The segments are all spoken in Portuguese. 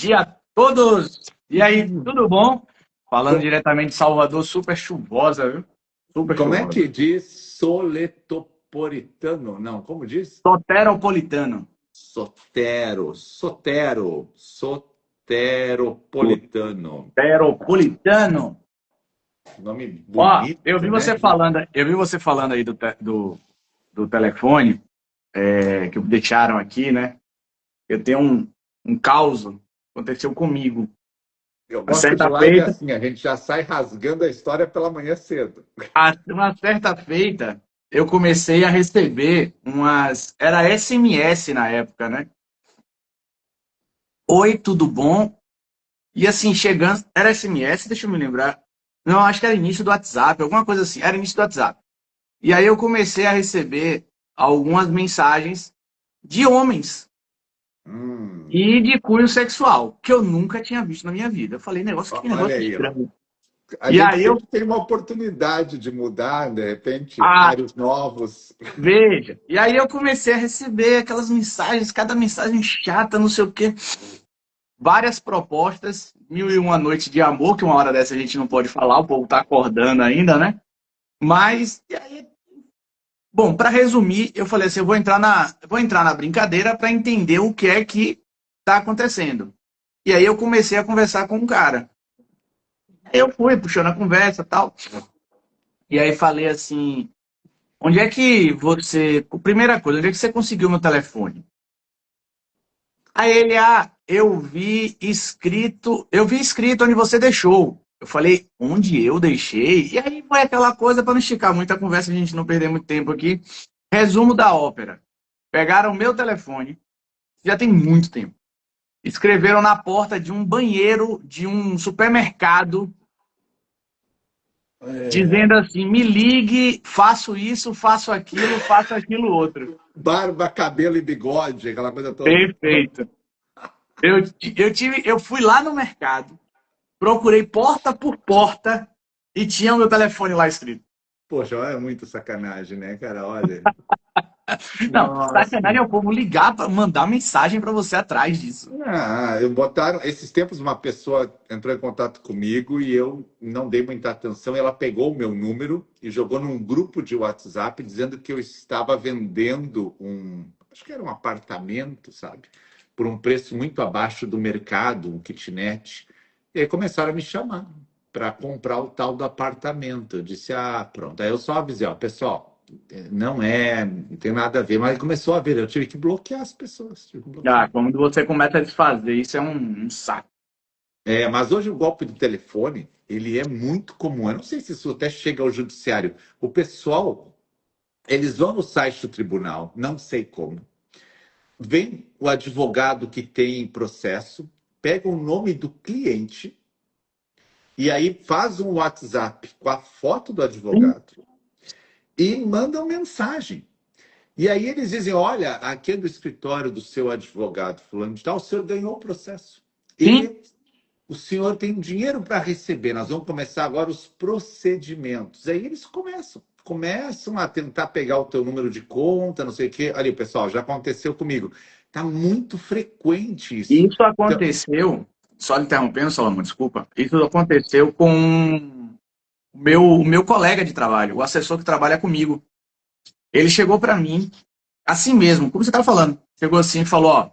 dia a todos! E aí, tudo bom? Falando diretamente de Salvador, super chuvosa, viu? Super Como é chuvosa. que diz soletoporitano? Não, como diz? Soteropolitano. Soteropolitano. Soteropolitano. Nome Ó, bonito, né? eu vi você falando aí do telefone, que deixaram aqui, né? Eu tenho um caos, aconteceu comigo. Eu Uma gosto de certa live feita, assim, a gente já sai rasgando a história pela manhã cedo. uma certa feita, eu comecei a receber era SMS na época, né? Oi, tudo bom? E assim, chegando, era SMS, deixa eu me lembrar. Não, acho que era início do WhatsApp, alguma coisa assim, era início do WhatsApp. E aí eu comecei a receber algumas mensagens de homens Hum, e de cunho sexual, que eu nunca tinha visto na minha vida. Eu falei, que olha negócio aí, ó. estranho. A E gente aí eu, sempre tem uma oportunidade de mudar, de repente, ah, ares novos. veja. E aí eu comecei a receber aquelas mensagens, cada mensagem chata, não sei o quê. Várias propostas, mil e uma noites de amor, que uma hora dessa a gente não pode falar, o povo tá acordando ainda, né? Mas, e aí, bom, para resumir, eu falei assim, vou entrar na brincadeira para entender o que é que tá acontecendo. E aí eu comecei a conversar com um cara. Aí eu fui puxando a conversa, tal. E aí falei assim, onde é que você, primeira coisa, onde é que você conseguiu meu telefone? Aí ele, eu vi escrito onde você deixou. Eu falei, onde eu deixei? E aí foi aquela coisa, para não esticar muito a conversa, a gente não perder muito tempo aqui. Resumo da ópera. Pegaram meu telefone, já tem muito tempo. Escreveram na porta de um banheiro de um supermercado, dizendo assim: me ligue, faço isso, faço aquilo outro. Barba, cabelo e bigode, aquela coisa toda. Perfeito. Eu fui lá no mercado, procurei porta por porta e tinha o meu telefone lá escrito. Poxa, é muito sacanagem, né, cara? Olha. Não, Nossa. sacanagem é o povo ligar para mandar mensagem para você atrás disso. Eu botaram. Esses tempos uma pessoa entrou em contato comigo e eu não dei muita atenção. Ela pegou o meu número e jogou num grupo de WhatsApp dizendo que eu estava vendendo acho que era um apartamento, sabe? Por um preço muito abaixo do mercado, um kitnet. E aí começaram a me chamar para comprar o tal do apartamento. Eu disse, pronto. Aí eu só avisei, ó, pessoal. Não tem nada a ver, mas começou a ver, eu tive que bloquear as pessoas, tive que bloquear. Quando você começa a desfazer, isso é um saco. Mas hoje o golpe do telefone, ele é muito comum. Eu não sei se isso até chega ao judiciário. O pessoal, eles vão no site do tribunal, não sei como. Vem o advogado que tem processo, pega o nome do cliente e aí faz um WhatsApp com a foto do advogado e mandam mensagem. E aí eles dizem: olha, aqui é do escritório do seu advogado, fulano de tal, o senhor ganhou o processo. Sim, E o senhor tem dinheiro para receber. Nós vamos começar agora os procedimentos. Aí eles começam a tentar pegar o teu número de conta, não sei o quê. Ali, pessoal, já aconteceu comigo. Está muito frequente isso. isso Então, aconteceu, só interrompendo, Salomão, desculpa. Isso aconteceu com o meu colega de trabalho, o assessor que trabalha comigo. Ele chegou para mim, assim mesmo, como você estava falando. Chegou assim e falou: ó,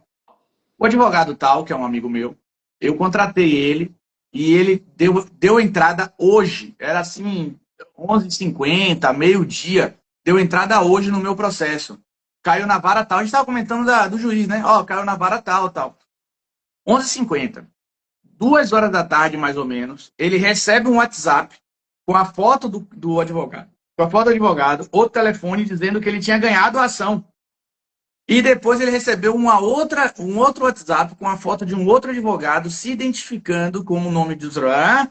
o advogado tal, que é um amigo meu, eu contratei ele e ele deu entrada hoje. Era assim, 11h50, meio-dia. Deu entrada hoje no meu processo. Caiu na vara tal. A gente estava comentando do juiz, né? Ó, caiu na vara tal, tal. 11h50. 2 horas da tarde, mais ou menos, ele recebe um WhatsApp com a foto do advogado. Com a foto do advogado, outro telefone dizendo que ele tinha ganhado a ação. E depois ele recebeu um outro WhatsApp com a foto de um outro advogado se identificando com o nome de usuário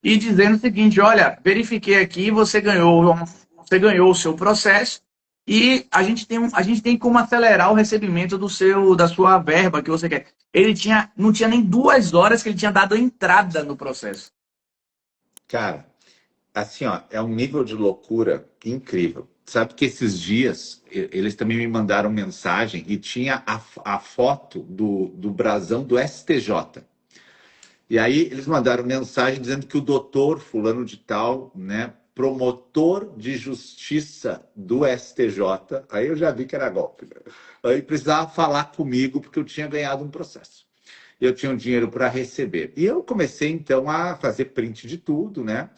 e dizendo o seguinte: olha, verifiquei aqui, você ganhou o seu processo e a gente tem como acelerar o recebimento da sua verba que você quer. Não tinha nem 2 horas que ele tinha dado entrada no processo. cara, assim, ó, é um nível de loucura incrível. Sabe que esses dias eles também me mandaram mensagem e tinha a foto do brasão do STJ. E aí eles mandaram mensagem dizendo que o doutor fulano de tal, né, promotor de justiça do STJ, aí eu já vi que era golpe, né? Aí precisava falar comigo porque eu tinha ganhado um processo. Eu tinha um dinheiro para receber. E eu comecei então a fazer print de tudo, né?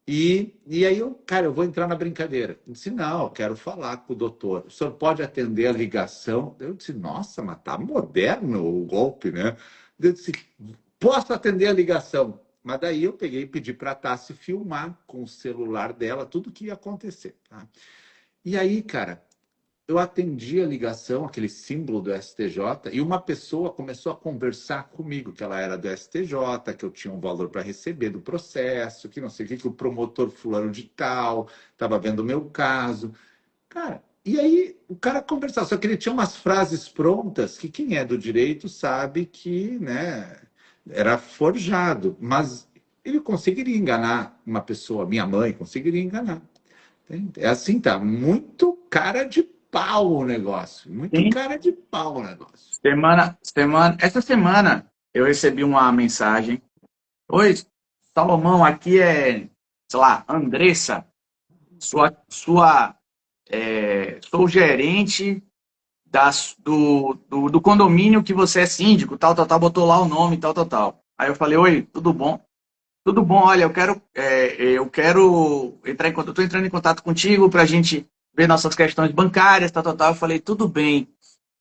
E aí eu, cara, eu vou entrar na brincadeira. Eu disse, não, eu quero falar com o doutor. O senhor pode atender a ligação? Eu disse, nossa, mas tá moderno o golpe, né? Eu disse, posso atender a ligação. Mas daí eu peguei e pedi para a Tassi filmar com o celular dela tudo o que ia acontecer, tá? E aí, cara, eu atendi a ligação, aquele símbolo do STJ, e uma pessoa começou a conversar comigo, que ela era do STJ, que eu tinha um valor para receber do processo, que não sei o que o promotor fulano de tal estava vendo o meu caso. Cara, e aí o cara conversava, só que ele tinha umas frases prontas que quem é do direito sabe que, né, era forjado, mas ele conseguiria enganar uma pessoa, minha mãe conseguiria enganar. É assim, tá muito cara de pau o negócio. Muito Sim. cara de pau o negócio. Essa semana eu recebi uma mensagem. Oi, Salomão, aqui é, sei lá, Andressa, sou gerente do condomínio que você é síndico, tal, tal, tal, botou lá o nome, tal, tal, tal. Aí eu falei, oi, tudo bom? Tudo bom, olha, eu quero entrar em contato, estou entrando em contato contigo para a gente ver nossas questões bancárias, tal, tal, tal. Eu falei, tudo bem.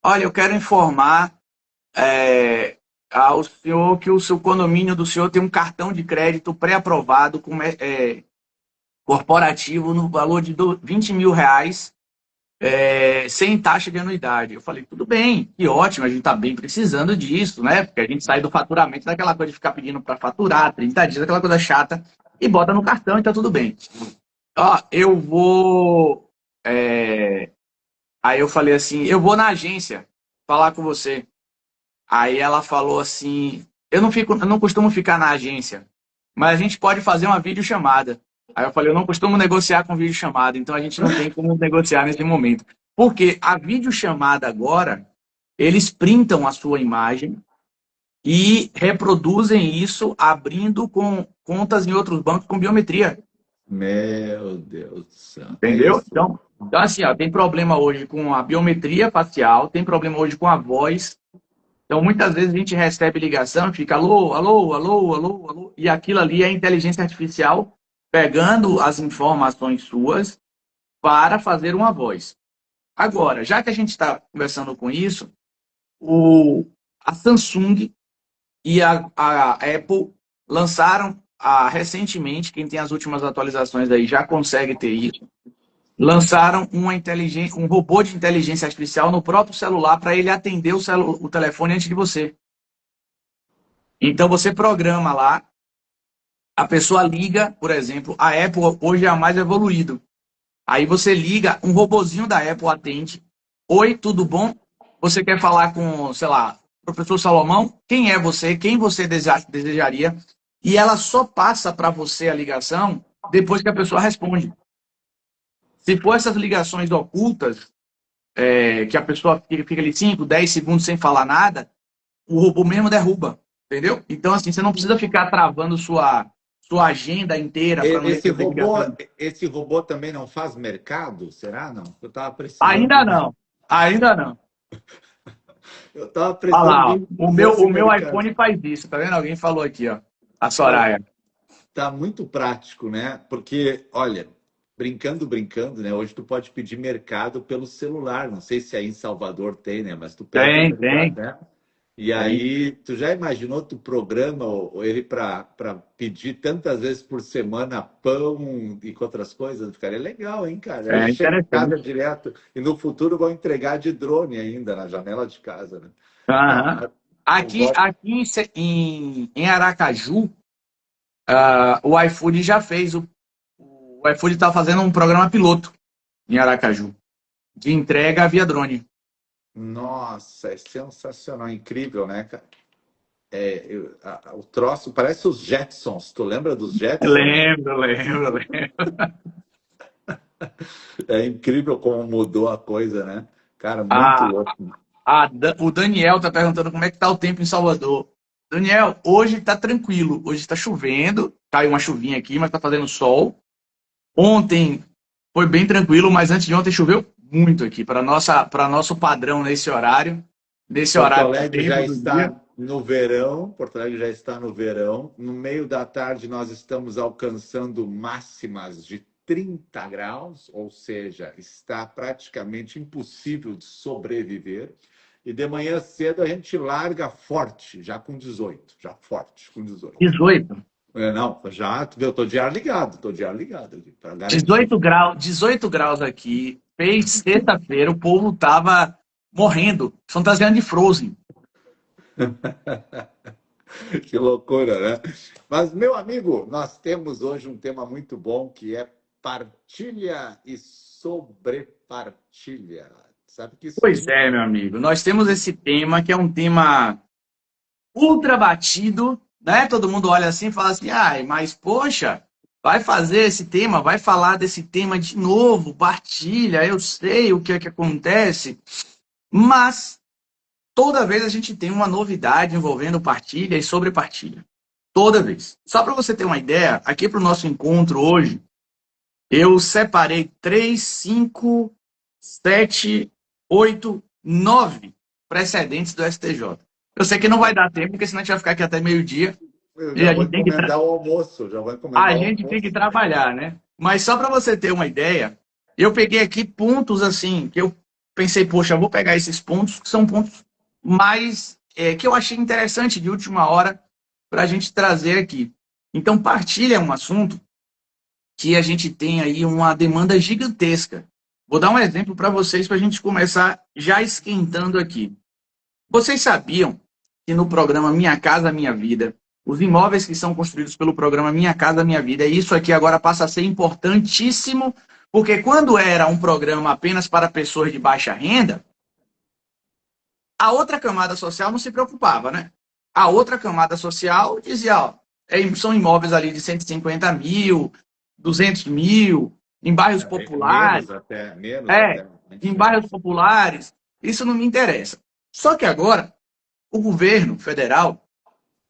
Olha, eu quero informar ao senhor que o seu condomínio do senhor tem um cartão de crédito pré-aprovado corporativo no valor de R$ 20.000, sem taxa de anuidade. Eu falei, tudo bem, que ótimo, a gente está bem precisando disso, né? Porque a gente sai do faturamento daquela coisa de ficar pedindo para faturar 30 dias, aquela coisa chata, e bota no cartão e tá tudo bem. Ó, eu vou. Aí eu falei assim, eu vou na agência falar com você. Aí ela falou assim, eu não costumo ficar na agência, mas a gente pode fazer uma videochamada. Aí eu falei, eu não costumo negociar com videochamada, então a gente não tem como negociar nesse momento. Porque a videochamada agora, eles printam a sua imagem e reproduzem isso abrindo com contas em outros bancos com biometria. Meu Deus do céu. É Entendeu? isso. Então assim, ó, tem problema hoje com a biometria facial, tem problema hoje com a voz. Então, muitas vezes a gente recebe ligação e fica alô, alô, alô, alô, alô, e aquilo ali é a inteligência artificial pegando as informações suas para fazer uma voz. Agora, já que a gente está conversando com isso, a Samsung e a Apple lançaram recentemente, quem tem as últimas atualizações aí já consegue ter isso, lançaram um robô de inteligência artificial no próprio celular para ele atender o telefone antes de você. Então você programa lá, a pessoa liga, por exemplo, a Apple hoje é a mais evoluído. Aí você liga, um robozinho da Apple atende. Oi, tudo bom? Você quer falar com, sei lá, professor Salomão? Quem é você? Quem você desejaria? E ela só passa para você a ligação depois que a pessoa responde. Se for essas ligações ocultas, que a pessoa fica ali 5, 10 segundos sem falar nada, o robô mesmo derruba, entendeu? Então, assim, você não precisa ficar travando sua agenda inteira para não Esse receber robô, ligação. esse robô também não faz mercado? Será? Não. Eu estava precisando Ainda de, não, ainda não. eu tava Olha precisando lá, ó. de o meu, desse o meu mercado. iPhone faz isso, tá vendo? Alguém falou aqui, ó. A Cara, Soraya. tá muito prático, né? Porque, olha, brincando, brincando, né? Hoje tu pode pedir mercado pelo celular. Não sei se aí em Salvador tem, né? Mas tu pede o Tem, mercado, tem, né? E tem. aí, tu já imaginou tu programa ele para pedir tantas vezes por semana pão e com outras coisas? Ficaria legal, hein, cara? Aí É chega em casa interessante. direto e no futuro vão entregar de drone ainda na janela de casa, né? Não, Aham. mas o Aqui em Aracaju, o iFood já fez. O iFood está fazendo um programa piloto em Aracaju, de entrega via drone. Nossa, é sensacional, incrível, né, cara? O troço parece os Jetsons. Tu lembra dos Jetsons? Lembro, lembro, lembro. É incrível como mudou a coisa, né? Cara, muito A, louco. o Daniel tá perguntando como é que tá o tempo em Salvador. Daniel, hoje tá tranquilo. Hoje tá chovendo, caiu uma chuvinha aqui, mas tá fazendo sol. Ontem foi bem tranquilo, mas antes de ontem choveu muito aqui, para nosso padrão nesse Porto horário do Alegre já tempo do dia. está no verão, Porto Alegre já está no verão. No meio da tarde nós estamos alcançando máximas de 30 graus, ou seja, está praticamente impossível de sobreviver. E de manhã cedo a gente larga forte, já com 18, já forte, com 18. 18. Não, já eu estou de ar ligado, estou de ar ligado aqui, para garantir. 18 graus aqui. Fez sexta-feira, o povo tava morrendo, fantasiando de Frozen. Que loucura, né? Mas, meu amigo, nós temos hoje um tema muito bom que é partilha e sobrepartilha. Sabe que isso Pois é, meu amigo. Nós temos esse tema que é um tema ultra batido, né? Todo mundo olha assim e fala assim: ai, mas poxa, vai fazer esse tema, vai falar desse tema de novo, partilha, eu sei o que é que acontece, mas toda vez a gente tem uma novidade envolvendo partilha e sobrepartilha. Toda vez. Só para você ter uma ideia, aqui para o nosso encontro hoje, eu separei 3, 5, 7, 8, 9 precedentes do STJ. Eu sei que não vai dar tempo, porque senão a gente vai ficar aqui até meio-dia eu e já vou encomendar o almoço, já vou a encomendar o gente tem que almoço. trabalhar, né? Mas só para você ter uma ideia, eu peguei aqui pontos assim, que eu pensei, poxa, eu vou pegar esses pontos, que são pontos mais que eu achei interessante de última hora para a gente trazer aqui. Então, partilha é um assunto que a gente tem aí uma demanda gigantesca. Vou dar um exemplo para vocês para a gente começar já esquentando aqui. Vocês sabiam que no programa Minha Casa Minha Vida, os imóveis que são construídos pelo programa Minha Casa Minha Vida, e isso aqui agora passa a ser importantíssimo, porque quando era um programa apenas para pessoas de baixa renda, a outra camada social não se preocupava, né? A outra camada social dizia, ó, são imóveis ali de 150 mil, 200 mil, em bairros populares, Menos é, até, em muito bairros menos. populares, isso não me interessa. Só que agora, o governo federal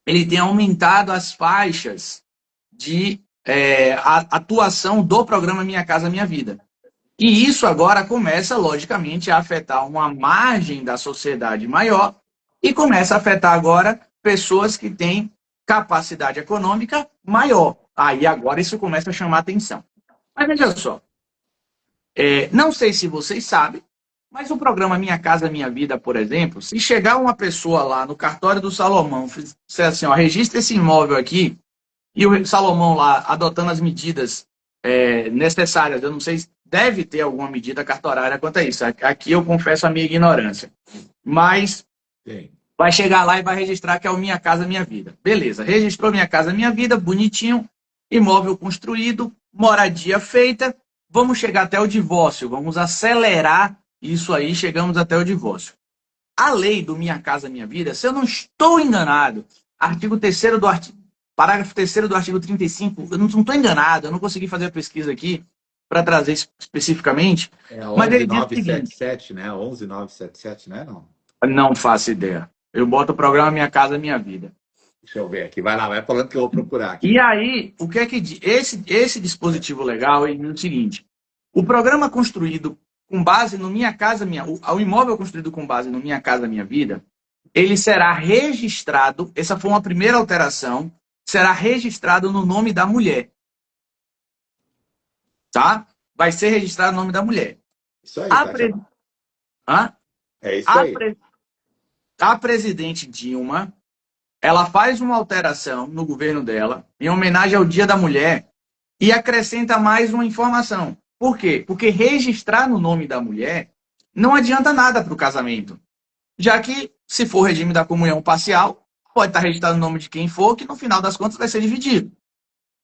ele tem aumentado as faixas de atuação do programa Minha Casa Minha Vida. E isso agora começa, logicamente, a afetar uma margem da sociedade maior e começa a afetar agora pessoas que têm capacidade econômica maior. Aí agora isso começa a chamar atenção. Mas veja só, não sei se vocês sabem, mas o programa Minha Casa Minha Vida, por exemplo, se chegar uma pessoa lá no cartório do Salomão, disser assim, ó, registra esse imóvel aqui, e o Salomão lá adotando as medidas necessárias, eu não sei se deve ter alguma medida cartorária quanto a isso. Aqui eu confesso a minha ignorância. Mas Sim. vai chegar lá e vai registrar que é o Minha Casa Minha Vida. Beleza, registrou Minha Casa Minha Vida, bonitinho, imóvel construído, moradia feita, vamos chegar até o divórcio, vamos acelerar isso aí, chegamos até o divórcio. A lei do Minha Casa Minha Vida, se eu não estou enganado, artigo 3º do artigo, parágrafo 3º do artigo 35, eu não estou enganado, eu não consegui fazer a pesquisa aqui para trazer especificamente, É mas ele diz o seguinte, 11977, né? 11977, né? Não. não faço ideia. Eu boto o programa Minha Casa Minha Vida. Deixa eu ver aqui. Vai lá, vai falando que eu vou procurar E aqui. aí, o que é que diz? Esse dispositivo legal é o seguinte: o programa construído com base no Minha Casa Minha, o imóvel construído com base no Minha Casa Minha Vida, ele será registrado. Essa foi uma primeira alteração. Será registrado no nome da mulher, tá? Vai ser registrado no nome da mulher. Isso aí, A, tá? Já... pre... Hã? É isso a, aí. pre... a presidente Dilma, ela faz uma alteração no governo dela, em homenagem ao Dia da Mulher, e acrescenta mais uma informação. Por quê? Porque registrar no nome da mulher não adianta nada para o casamento. Já que, se for regime da comunhão parcial, pode estar registrado no nome de quem for, que no final das contas vai ser dividido.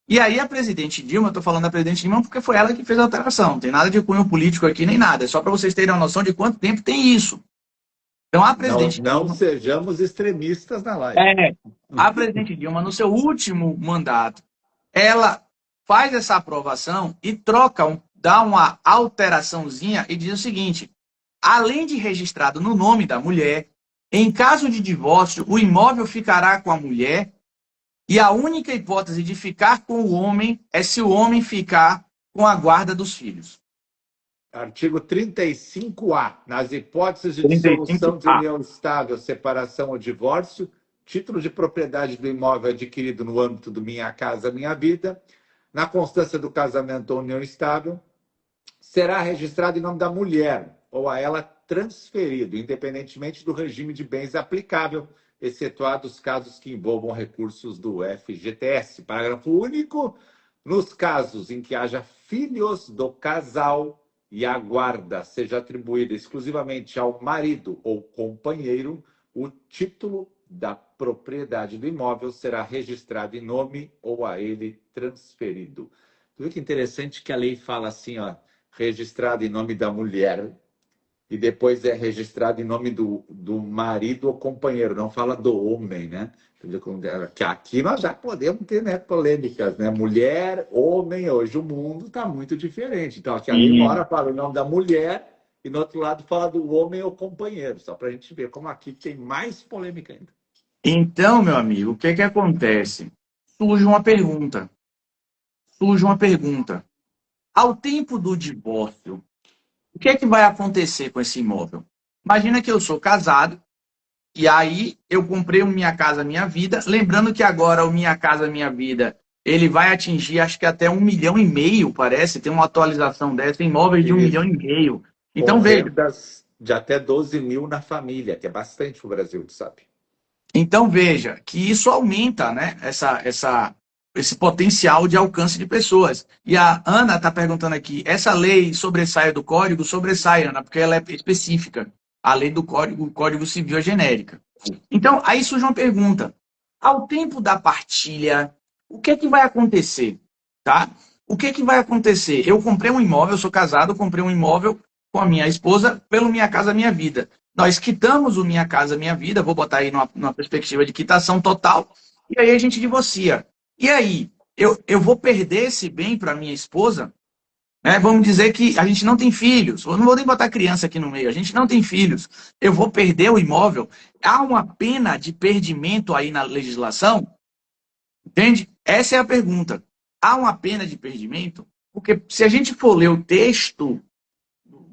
E aí a presidente Dilma, estou falando da presidente Dilma porque foi ela que fez a alteração. Não tem nada de cunho político aqui nem nada. É só para vocês terem uma noção de quanto tempo tem isso. Então a Não, presidente não Dilma, sejamos extremistas na live. é, a presidente Dilma, no seu último mandato, ela faz essa aprovação e troca, dá uma alteraçãozinha e diz o seguinte: além de registrado no nome da mulher, Em caso de divórcio, o imóvel ficará com a mulher e a única hipótese de ficar com o homem é se o homem ficar com a guarda dos filhos. Artigo 35A. Nas hipóteses de dissolução de 35A. união estável, separação ou divórcio, título de propriedade do imóvel adquirido no âmbito do Minha Casa Minha Vida, na constância do casamento ou união estável, será registrado em nome da mulher ou a ela transferido, independentemente do regime de bens aplicável, excetuados os casos que envolvam recursos do FGTS. Parágrafo único. Nos casos em que haja filhos do casal e a guarda seja atribuída exclusivamente ao marido ou companheiro, o título da propriedade do imóvel será registrado em nome ou a ele transferido. Tu vê que interessante que a lei fala assim, ó, registrado em nome da mulher e depois é registrado em nome do marido ou companheiro, não fala do homem, né? Que aqui nós já podemos ter, né, polêmicas, né? Mulher, homem, hoje o mundo está muito diferente. Então, aqui a lei uma hora fala o nome da mulher e no outro lado fala do homem ou companheiro, só para a gente ver como aqui tem mais polêmica ainda. Então, meu amigo, o que que acontece? Surge uma pergunta. Surge uma pergunta. Ao tempo do divórcio, o que é que vai acontecer com esse imóvel? Imagina que eu sou casado e aí eu comprei o Minha Casa Minha Vida. Lembrando que agora o Minha Casa Minha Vida ele vai atingir acho que até 1,5 milhão, parece. Tem uma atualização dessa, imóveis de 1,5 milhão. Com Então veja. rendas de até 12 mil na família, que é bastante no Brasil, tu sabe? Então veja que isso aumenta, né, esse potencial de alcance de pessoas. E a Ana está perguntando aqui, essa lei sobressai do código? Sobressai, Ana, porque ela é específica. A lei do código, o Código Civil é genérica. Então, aí surge uma pergunta. Ao tempo da partilha, o que é que vai acontecer? Tá? O que é que vai acontecer? Eu comprei um imóvel, eu sou casado, comprei um imóvel com a minha esposa pelo Minha Casa Minha Vida. Nós quitamos o Minha Casa Minha Vida, vou botar aí numa perspectiva de quitação total, e aí a gente divorcia. E aí, eu vou perder esse bem para minha esposa? Né? Vamos dizer que a gente não tem filhos, eu não vou nem botar criança aqui no meio, a gente não tem filhos, eu vou perder o imóvel? Há uma pena de perdimento aí na legislação? Entende? Essa é a pergunta. Há uma pena de perdimento? Porque se a gente for ler o texto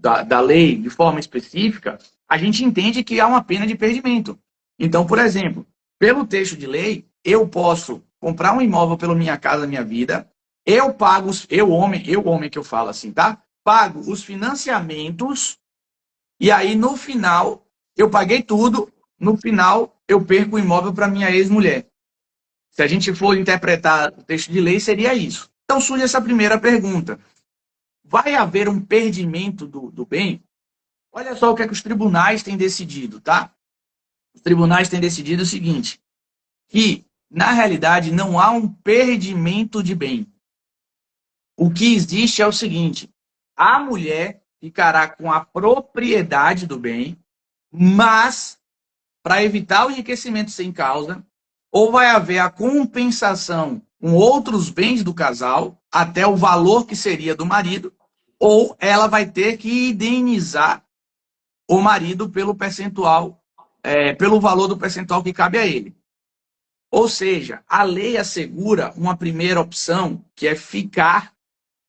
da lei de forma específica, a gente entende que há uma pena de perdimento. Então, por exemplo, pelo texto de lei, eu posso comprar um imóvel pelo Minha Casa Minha Vida, eu pago, eu homem que eu falo assim, tá? Pago os financiamentos e aí no final eu paguei tudo, no final eu perco o imóvel para minha ex-mulher. Se a gente for interpretar o texto de lei, seria isso. Então surge essa primeira pergunta. Vai haver um perdimento do bem? Olha só o que é que os tribunais têm decidido, tá? Os tribunais têm decidido o seguinte, que, na realidade, não há um perdimento de bem. O que existe é o seguinte, a mulher ficará com a propriedade do bem, mas, para evitar o enriquecimento sem causa, ou vai haver a compensação com outros bens do casal, até o valor que seria do marido, ou ela vai ter que indenizar o marido pelo percentual, pelo valor do percentual que cabe a ele. Ou seja, a lei assegura uma primeira opção, que é ficar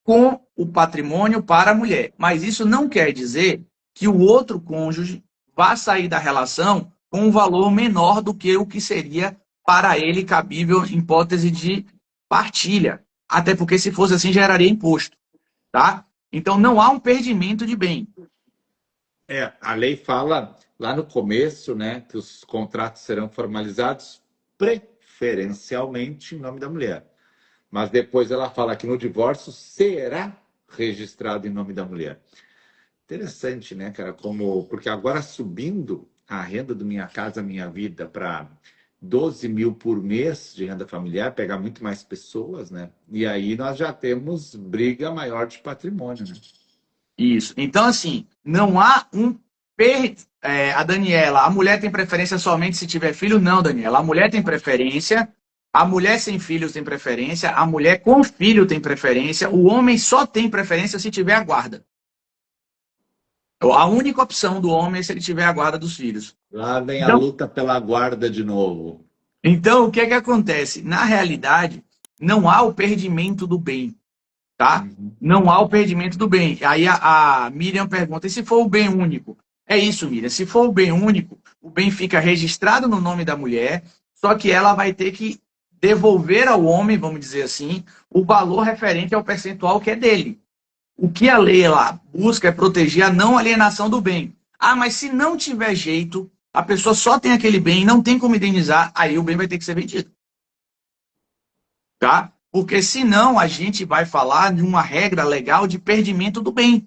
com o patrimônio para a mulher. Mas isso não quer dizer que o outro cônjuge vá sair da relação com um valor menor do que o que seria para ele cabível em hipótese de partilha. Até porque, se fosse assim, geraria imposto. Tá? Então, não há um perdimento de bem. A lei fala lá no começo, né, que os contratos serão formalizados preferencialmente em nome da mulher. Mas depois ela fala que no divórcio será registrado em nome da mulher. Interessante, né, cara? Porque agora subindo a renda do Minha Casa Minha Vida para 12 mil por mês de renda familiar, pegar muito mais pessoas, né? E aí nós já temos briga maior de patrimônio, né? Isso. Então, assim, não há um. A Daniela, a mulher tem preferência somente se tiver filho? Não, Daniela. A mulher tem preferência, a mulher sem filhos tem preferência, a mulher com filho tem preferência, o homem só tem preferência se tiver a guarda. A única opção do homem é se ele tiver a guarda dos filhos. Lá vem a Então, luta pela guarda de novo. então o que é que acontece? Na realidade, não há o perdimento do bem, tá? Uhum. Não há o perdimento do bem. Aí a Miriam pergunta, e se for o bem único? É isso, Miriam. Se for o bem único, o bem fica registrado no nome da mulher, só que ela vai ter que devolver ao homem, vamos dizer assim, o valor referente ao percentual que é dele. O que a lei lá busca é proteger a não alienação do bem. Ah, mas se não tiver jeito, a pessoa só tem aquele bem, não tem como indenizar, aí o bem vai ter que ser vendido. Tá? Porque senão a gente vai falar de uma regra legal de perdimento do bem,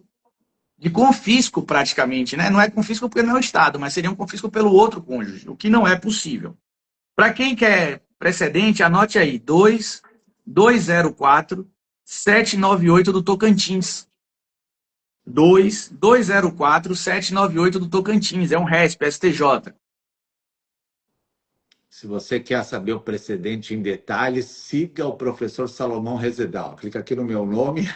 de confisco praticamente, né? Não é confisco porque não é o Estado, mas seria um confisco pelo outro cônjuge, o que não é possível. Para quem quer precedente, anote aí, 2204 798 do Tocantins. 2204 798 do Tocantins, é um RESP, STJ. Se você quer saber o precedente em detalhes, siga o professor Salomão Rezedal. Clica aqui no meu nome,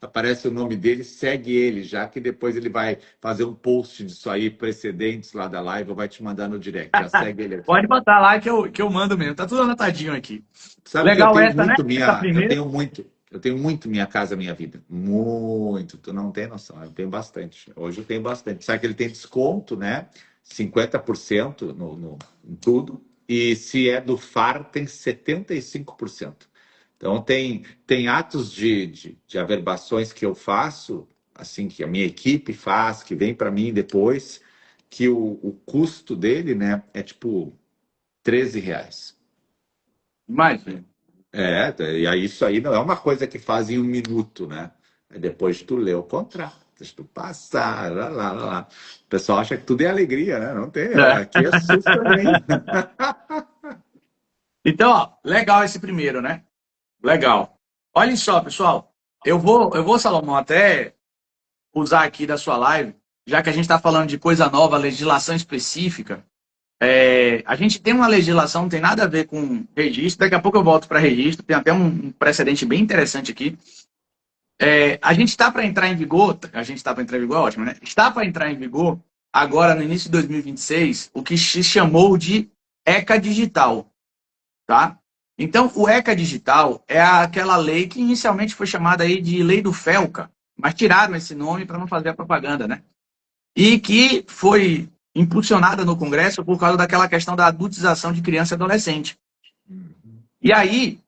aparece o nome dele, segue ele, já que depois ele vai fazer um post disso aí, precedentes lá da live, eu vai te mandar no direct. Já segue ele aqui. Pode botar lá que eu mando mesmo, tá tudo anotadinho aqui. Sabe que eu Legal tenho essa, né? muito Essa minha, primeira. eu tenho muito Minha Casa Minha Vida. Muito, tu não tem noção, eu tenho bastante. Hoje eu tenho bastante. Sabe que ele tem desconto, né? 50% em tudo. E se é do FAR, tem 75%. Então tem atos de averbações que eu faço, assim, que a minha equipe faz, que vem para mim depois, que o custo dele, né, é tipo R$ 13. Imagina. E aí isso aí não é uma coisa que faz em um minuto, né? Aí depois tu lê o contrato, tu passar, lá. O pessoal acha que tudo é alegria, né? Não tem, É. aqui é sofrimento. Então, ó, legal esse primeiro, né? Legal. Olhem só, pessoal. Eu vou, Salomão, até usar aqui da sua live, já que a gente está falando de coisa nova, legislação específica. A gente tem uma legislação, não tem nada a ver com registro. Daqui a pouco eu volto para registro. Tem até um precedente bem interessante aqui. A gente está para entrar em vigor, a gente está para entrar em vigor, ótimo, né? Está para entrar em vigor agora no início de 2026 o que se chamou de ECA Digital, tá? Então, o ECA Digital é aquela lei que inicialmente foi chamada aí de Lei do Felca, mas tiraram esse nome para não fazer a propaganda, né? E que foi impulsionada no Congresso por causa daquela questão da adultização de criança e adolescente. E aí,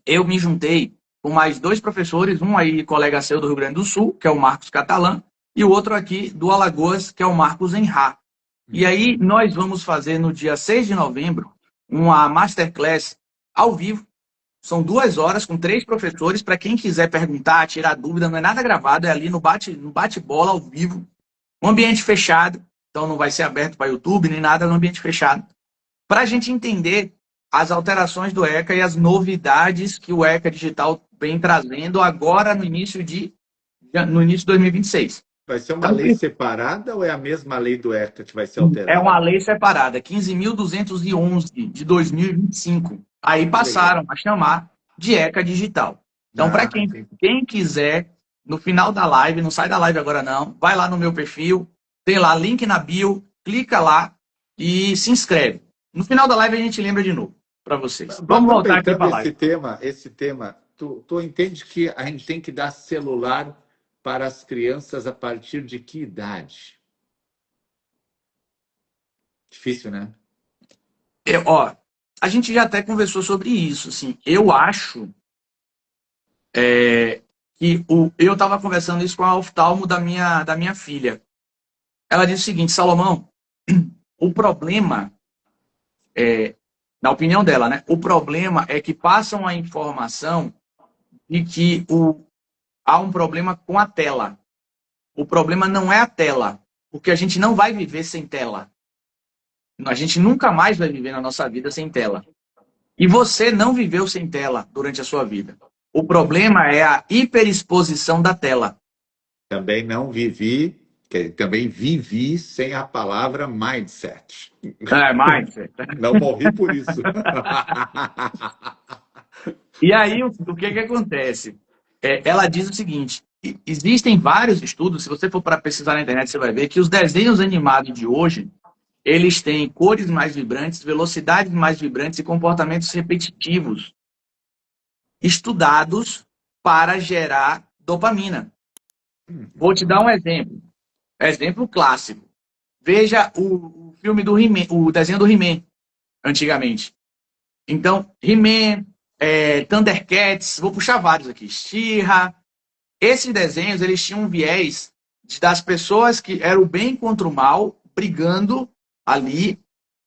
eu me juntei com mais dois professores, um aí colega seu do Rio Grande do Sul, que é o Marcos Catalã, e o outro aqui do Alagoas, que é o Marcos Enrá. E aí nós vamos fazer no dia 6 de novembro uma masterclass ao vivo. São 2 horas com 3 professores, para quem quiser perguntar, tirar dúvida, não é nada gravado, é ali no bate-bola ao vivo. Um ambiente fechado, então não vai ser aberto para YouTube nem nada, é um ambiente fechado. Para a gente entender as alterações do ECA e as novidades que o ECA Digital vem trazendo agora no início de 2026. Vai ser uma Então, lei separada ou é a mesma lei do ECA que vai ser é alterada? uma lei separada, 15.211 de 2025. Aí Que legal. passaram a chamar de ECA Digital. Então, para Ah, quem quiser, no final da live, não sai da live agora não, vai lá no meu perfil, tem lá link na bio, clica lá e se inscreve. No final da live a gente lembra de novo para vocês. Vamos voltar aqui aproveitando para a live. esse tema, tu entende que a gente tem que dar celular para as crianças a partir de que idade? Difícil, né? Ó, a gente já até conversou sobre isso. Assim, eu acho que eu estava conversando isso com a oftalmo da minha filha. Ela disse o seguinte, Salomão, o problema, na opinião dela, né? O problema é que passam a informação de que há um problema com a tela. O problema não é a tela, porque a gente não vai viver sem tela. A gente nunca mais vai viver na nossa vida sem tela. E você não viveu sem tela durante a sua vida. O problema é a hiperexposição da tela. Também não vivi, também vivi sem a palavra mindset. Mindset. Não morri por isso. E aí, o que acontece? Ela diz o seguinte, existem vários estudos, se você for para pesquisar na internet, você vai ver que os desenhos animados de hoje, eles têm cores mais vibrantes, velocidades mais vibrantes e comportamentos repetitivos, estudados para gerar dopamina. Vou te dar um exemplo. Exemplo clássico. Veja o filme do He-Man, o desenho do He-Man, antigamente. Então, He-Man, Thundercats, vou puxar vários aqui. She-Ra. Esses desenhos, eles tinham um viés das pessoas que eram o bem contra o mal, brigando ali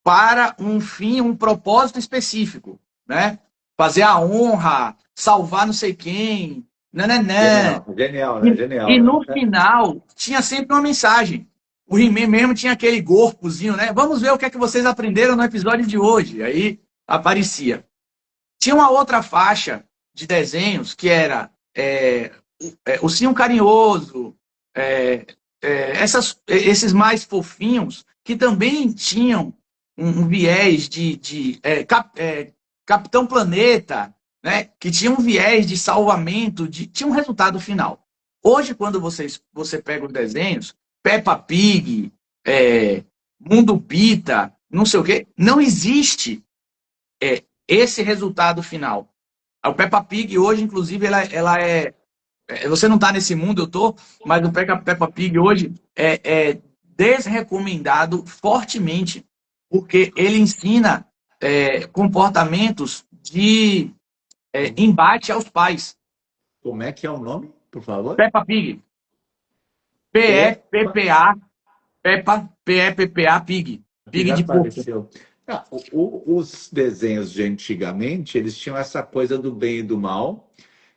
para um fim, um propósito específico, né? Fazer a honra, salvar não sei quem, nananã. Genial, genial, né? E Genial, no né? final, tinha sempre uma mensagem. O He-Man mesmo tinha aquele corpozinho, né? Vamos ver o que é que vocês aprenderam no episódio de hoje. Aí aparecia. Tinha uma outra faixa de desenhos que era o Ursinho Carinhoso, esses mais fofinhos, que também tinham um viés de Capitão Planeta, né? Que tinha um viés de salvamento, tinha um resultado final. Hoje, quando você pega os desenhos, Peppa Pig, Mundo Pita, não sei o quê, não existe esse resultado final. A Peppa Pig hoje, inclusive, ela é. Você não está nesse mundo, eu tô, mas o Peppa Pig hoje é desrecomendado fortemente, porque ele ensina comportamentos de embate aos pais. Como é que é o nome, por favor? Peppa Pig. Peppa. P-E-P-P-A. Peppa, P-E-P-P-A, Pig. Pig Já de porco. apareceu. Ah, os desenhos de antigamente, eles tinham essa coisa do bem e do mal,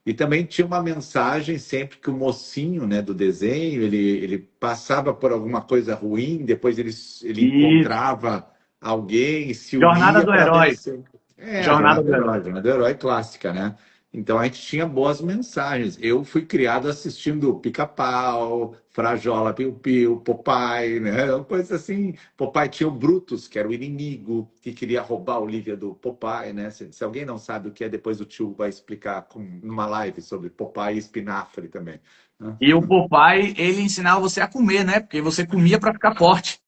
e também tinha uma mensagem sempre que o mocinho, né, do desenho, ele passava por alguma coisa ruim, depois ele Isso. encontrava alguém e se Jornada unia do para herói. vencer. A Jornada do herói. Jornada do Herói clássica, né? Então a gente tinha boas mensagens. Eu fui criado assistindo Pica-Pau, Frajola, Piu-Piu, Popeye, né? Uma coisa assim. Popeye tinha o Brutus, que era o inimigo, que queria roubar a Olivia do Popeye, né? Se alguém não sabe o que é, depois o tio vai explicar numa live sobre Popeye e espinafre também, né? E o Popeye, ele ensinava você a comer, né? Porque você comia para ficar forte.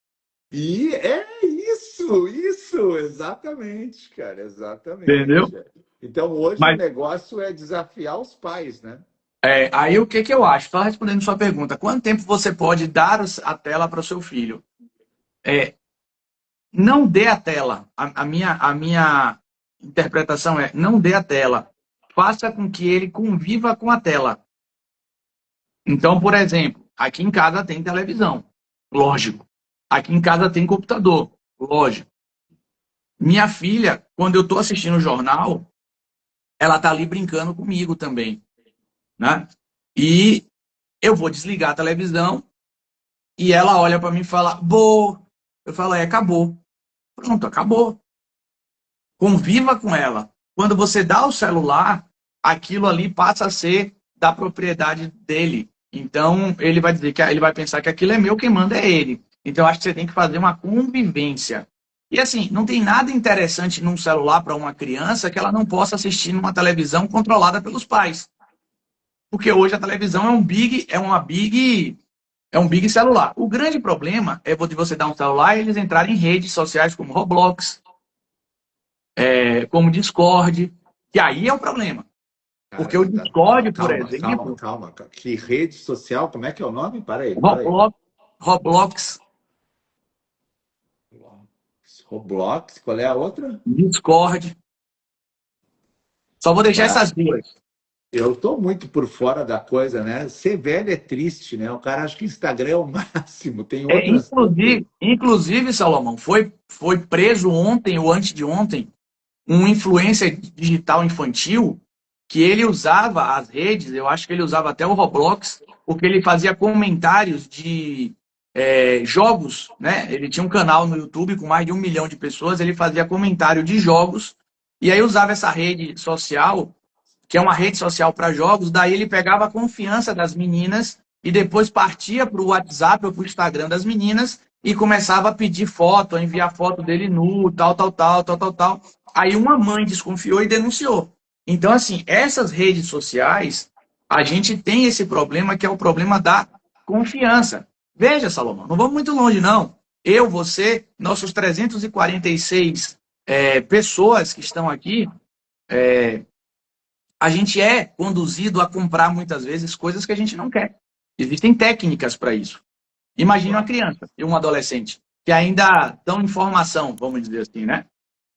E é isso, exatamente, cara, Entendeu? exatamente. Então hoje o Mas negócio é desafiar os pais, né? aí o que eu acho? Só respondendo sua pergunta, quanto tempo você pode dar a tela para o seu filho? É, não dê a tela. A minha interpretação é não dê a tela. Faça com que ele conviva com a tela. Então, por exemplo, aqui em casa tem televisão, lógico. Aqui em casa tem computador, lógico. Minha filha, quando eu estou assistindo o jornal, ela está ali brincando comigo também, né? E eu vou desligar a televisão e ela olha para mim e fala, boa. Eu falo, acabou. Pronto, acabou. Conviva com ela. Quando você dá o celular, aquilo ali passa a ser da propriedade dele. Então, ele vai dizer que ele vai pensar que aquilo é meu, quem manda é ele. Então, eu acho que você tem que fazer uma convivência. E assim, não tem nada interessante num celular para uma criança que ela não possa assistir numa televisão controlada pelos pais. Porque hoje a televisão é um big celular. O grande problema é de você dar um celular e eles entrarem em redes sociais como Roblox, como Discord, que aí é o problema. Cara, Porque o calma, Discord, por calma, calma, exemplo, calma. Que rede social? Como é que é o nome? Para aí. Roblox, Roblox, qual é a outra? Discord, só vou deixar Cara, essas duas. eu tô muito por fora da coisa, né? Ser velho é triste, né? O cara acha que Instagram é o máximo, tem outras tantas. Inclusive, Salomão, foi preso ontem ou antes de ontem um influencer digital infantil que ele usava as redes, eu acho que ele usava até o Roblox, porque ele fazia comentários de jogos, né? Ele tinha um canal no YouTube com mais de 1 milhão de pessoas, ele fazia comentário de jogos, e aí usava essa rede social, que é uma rede social para jogos, daí ele pegava a confiança das meninas e depois partia para o WhatsApp ou para o Instagram das meninas e começava a pedir foto, a enviar foto dele nu, tal, tal, tal, tal, tal, tal. Aí uma mãe desconfiou e denunciou. Então, assim, essas redes sociais, a gente tem esse problema que é o problema da confiança. Veja, Salomão, não vamos muito longe, não. Eu, você, nossos 346 pessoas que estão aqui, a gente é conduzido a comprar muitas vezes coisas que a gente não quer. Existem técnicas para isso. Imagine uma criança e um adolescente que ainda estão em formação, vamos dizer assim, né?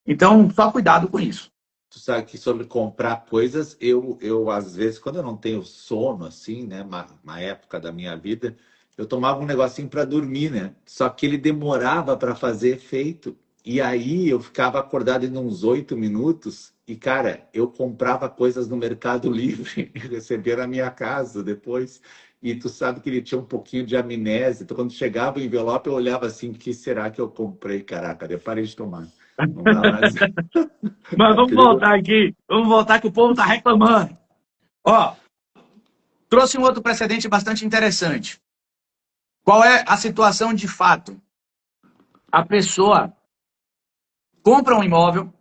Então, só cuidado com isso. Tu sabe que sobre comprar coisas, eu às vezes, quando eu não tenho sono, assim, né, uma época da minha vida, eu tomava um negocinho para dormir, né? Só que ele demorava para fazer efeito. E aí eu ficava acordado em uns 8 minutos e, cara, eu comprava coisas no Mercado Livre e recebia na minha casa depois. E tu sabe que ele tinha um pouquinho de amnésia. Então, quando chegava o envelope, eu olhava assim, o que será que eu comprei? Caraca, eu parei de tomar. Não dá mais. Mas vamos Aquele voltar aqui. Vamos voltar que o povo está reclamando. Ó, trouxe um outro precedente bastante interessante. Qual é a situação de fato? A pessoa compra um imóvel,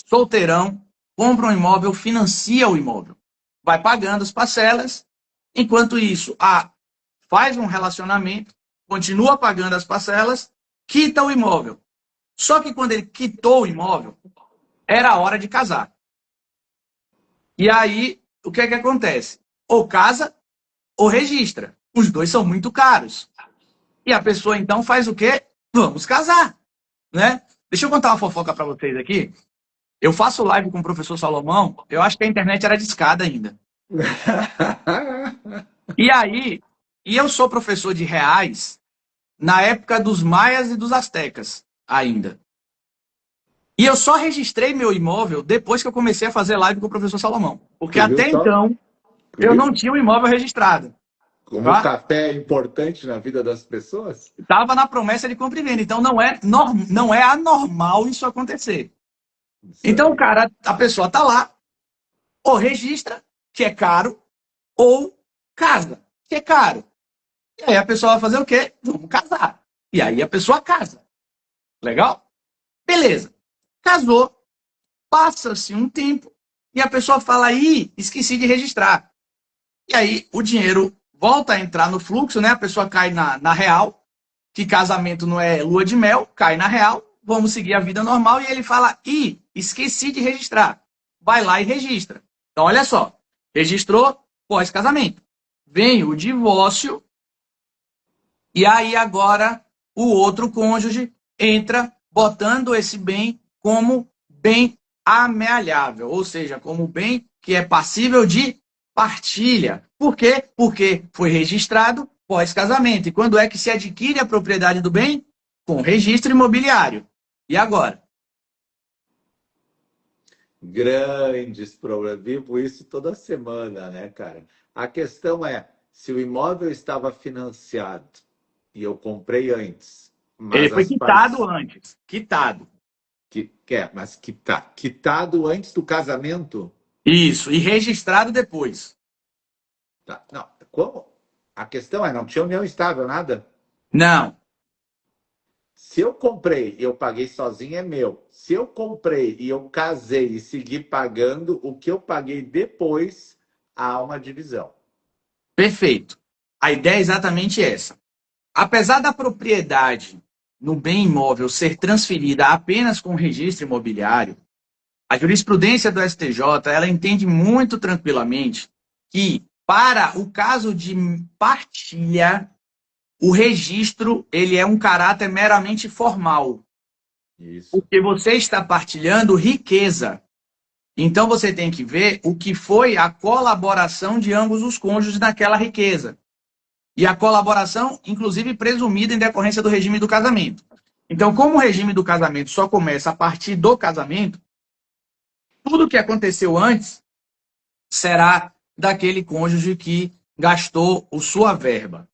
solteirão, compra um imóvel, financia o imóvel. Vai pagando as parcelas. Enquanto isso, faz um relacionamento, continua pagando as parcelas, quita o imóvel. Só que quando ele quitou o imóvel, era a hora de casar. E aí, o que é que acontece? Ou casa ou registra. Os dois são muito caros. E a pessoa então faz o quê? Vamos casar, né? Deixa eu contar uma fofoca para vocês aqui. Eu faço live com o professor Salomão, eu acho que a internet era discada ainda. E aí, eu sou professor de reais na época dos maias e dos astecas ainda. E eu só registrei meu imóvel depois que eu comecei a fazer live com o professor Salomão. Porque Tu viu até só? então, Tu eu não viu? tinha o imóvel registrado. Como o Tá? café é importante na vida das pessoas? Estava na promessa de compra e venda. Então não é anormal isso acontecer. Isso Então o aí. cara, a pessoa tá lá, ou registra, que é caro, ou casa, que é caro. E aí a pessoa vai fazer o quê? Vamos casar. E aí a pessoa casa. Legal? Beleza. Casou, passa-se um tempo e a pessoa fala, ih, esqueci de registrar. E aí o dinheiro volta a entrar no fluxo, né? A pessoa cai na real, que casamento não é lua de mel, cai na real, vamos seguir a vida normal, e ele fala, ih, esqueci de registrar. Vai lá e registra. Então, olha só, registrou pós-casamento. Vem o divórcio, e aí agora o outro cônjuge entra botando esse bem como bem amealhável, ou seja, como bem que é passível de partilha. Por quê? Porque foi registrado pós-casamento. E quando é que se adquire a propriedade do bem? Com registro imobiliário. E agora? Grandes problemas. Vivo isso toda semana, né, cara? A questão é, se o imóvel estava financiado e eu comprei antes, Ele mas foi as quitado partes antes. Quitado. mas quitado antes do casamento, Isso. E registrado depois. tá? Não, como? A questão é, não tinha união estável, nada? Não. Se eu comprei e eu paguei sozinho, é meu. Se eu comprei e eu casei e segui pagando, o que eu paguei depois, há uma divisão. Perfeito. A ideia é exatamente essa. Apesar da propriedade no bem imóvel ser transferida apenas com registro imobiliário, a jurisprudência do STJ ela entende muito tranquilamente que, para o caso de partilha, o registro ele é um caráter meramente formal, Isso. porque você está partilhando riqueza. Então você tem que ver o que foi a colaboração de ambos os cônjuges naquela riqueza. E a colaboração, inclusive, presumida em decorrência do regime do casamento. Então, como o regime do casamento só começa a partir do casamento, tudo que aconteceu antes será daquele cônjuge que gastou a sua verba.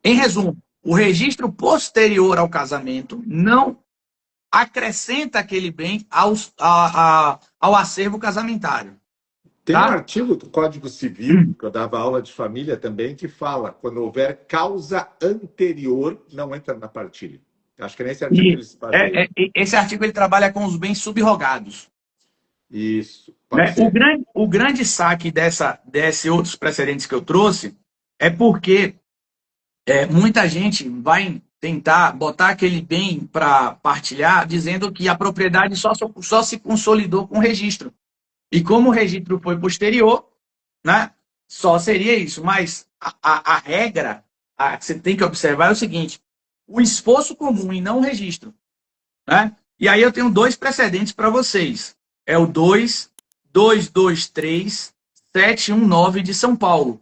Em resumo, o registro posterior ao casamento não acrescenta aquele bem ao acervo casamentário. Tem um Tá? artigo do Código Civil, que eu dava aula de família também, que fala quando houver causa anterior, não entra na partilha. Acho que é nesse artigo que E eles se baseiam. esse artigo ele trabalha com os bens subrogados. Isso, pode Né? ser. O grande saque desse outros precedentes que eu trouxe é porque muita gente vai tentar botar aquele bem para partilhar, dizendo que a propriedade só se consolidou com o registro. E como o registro foi posterior, né, só seria isso. Mas a regra que você tem que observar é o seguinte: o esforço comum e não o registro. Né? E aí eu tenho dois precedentes para vocês. É o 223719 de São Paulo.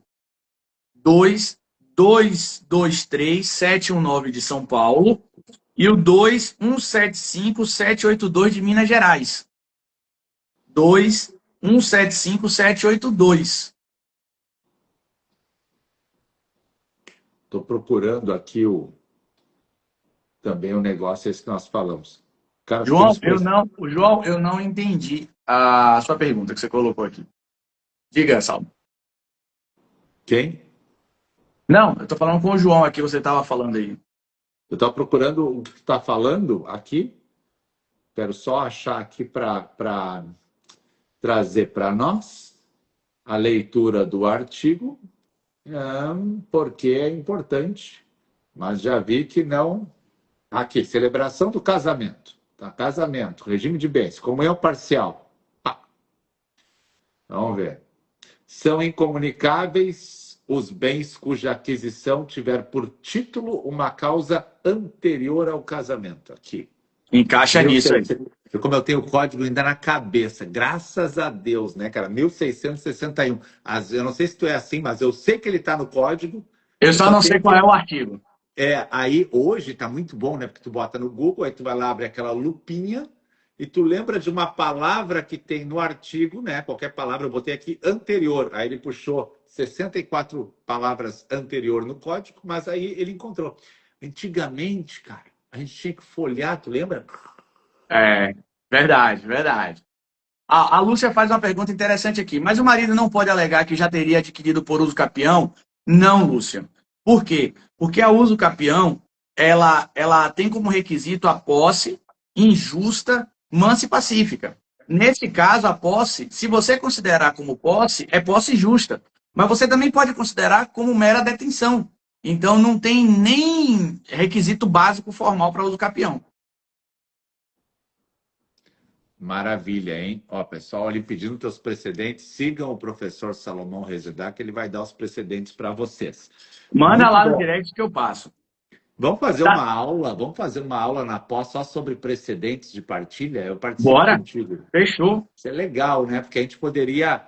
2223719 de São Paulo e o 2175782 de Minas Gerais. 2175782. Estou procurando aqui também o negócio esse que nós falamos. O cara ficou João, express... Eu não entendi a sua pergunta que você colocou aqui. Diga, Salmo. Quem? Não, eu estou falando com o João aqui, você estava falando aí. Eu estou procurando o que está falando aqui. Quero só achar aqui para trazer para nós a leitura do artigo, porque é importante. Mas já vi que não. Aqui, celebração do casamento. Tá? Casamento, regime de bens, comunhão parcial. Vamos ver. São incomunicáveis os bens cuja aquisição tiver por título uma causa anterior ao casamento. Aqui. Encaixa nisso aí. Como eu tenho o código ainda na cabeça, graças a Deus, né, cara? 1661. Eu não sei se tu é assim, mas eu sei que ele está no código. Eu só não sei qual é o artigo. Aí hoje tá muito bom, né? Porque tu bota no Google, aí tu vai lá, abre aquela lupinha e tu lembra de uma palavra que tem no artigo, né? Qualquer palavra, eu botei aqui anterior. Aí ele puxou 64 palavras anterior no código, mas aí ele encontrou. Antigamente, cara, a gente tinha que folhear, tu lembra? Verdade, verdade. A Lúcia faz uma pergunta interessante aqui. Mas o marido não pode alegar que já teria adquirido por uso capião? Não, Lúcia. Por quê? Porque a uso capião, ela tem como requisito a posse injusta, mansa e pacífica. Nesse caso, a posse, se você considerar como posse, é posse justa. Mas você também pode considerar como mera detenção. Então, não tem nem requisito básico formal para uso capião. Maravilha, hein? Ó, pessoal, ali pedindo teus precedentes, sigam o professor Salomão Rezedá, que ele vai dar os precedentes para vocês. Manda Muito lá no bom. direct que eu passo. Vamos fazer uma aula na pós só sobre precedentes de partilha. Eu participo Bora? contigo. Fechou. Isso é legal, né? Porque a gente poderia,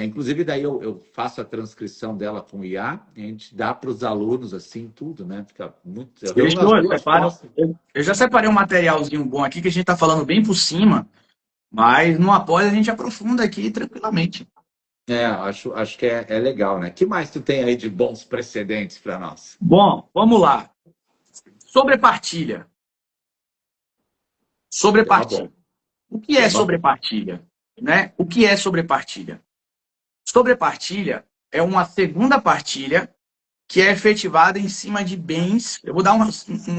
inclusive daí eu faço a transcrição dela com o IA e a gente dá para os alunos assim tudo, né? Fica muito. Eu reúno as Fechou. duas pós. Eu já separei um materialzinho bom aqui que a gente está falando bem por cima, mas no após a gente aprofunda aqui tranquilamente. Acho que é legal, né? O que mais tu tem aí de bons precedentes para nós? Bom, vamos lá. Sobrepartilha. Tema bom. Sobrepartilha. O que é Tema bom. sobrepartilha? Né? O que é sobrepartilha? Sobrepartilha é uma segunda partilha que é efetivada em cima de bens. Eu vou dar um